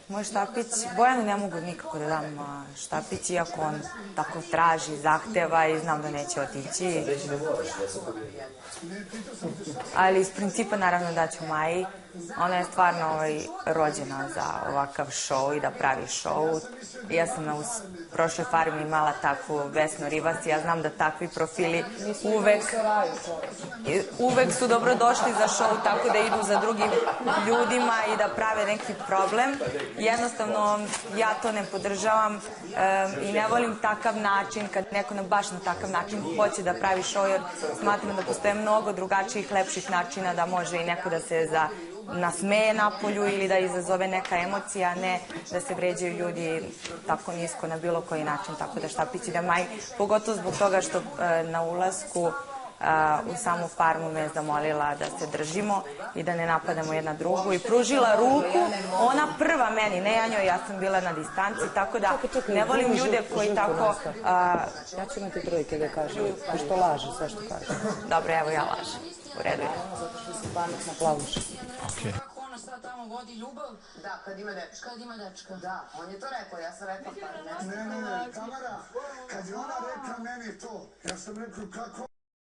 Moj štapić, Bojanu ne mogu nikako da dam štapić, iako on tako traži, zahteva i znam da neće otići. Ali iz principa naravno daću Maji. Ona je stvarno rođena za ovakav šou i da pravi šou. Ja sam na prošloj farmi imala takvu Vesnu Ribas i ja znam da takvi profili uvek su dobrodošli za šou, tako da idu za drugim ljudima i da prave neki problem. Jednostavno, ja to ne podržavam i ne volim takav način, kad neko baš na takav način hoće da pravi šou, jer smatram da postoje mnogo drugačijih, lepših načina da može i neko da se nasmeje napolju ili da izazove neka emocija, a ne da se vređaju ljudi tako nisko na bilo koji način. Tako da štapić ide Maji, pogotovo zbog toga što na ulasku u samu farmu me je zamolila da se držimo i da ne napadamo jedna drugu i pružila ruku, ona prva meni, ne ja njoj, ja sam bila na distanci, tako da ne volim ljude koji tako... Ja ću imati trojke da kažem, što laže sve što kaže. Dobro, evo ja lažem, u redu je. Zato što si pametna plavuša. Okej. Kako ona sad tamo vodi ljubav? Da, kad ima dečka. Kad ima dečka. Da, on je to rekao, ja sam rekao. Ne, Tamara, kad je ona rekla meni to, ja sam rekao kako...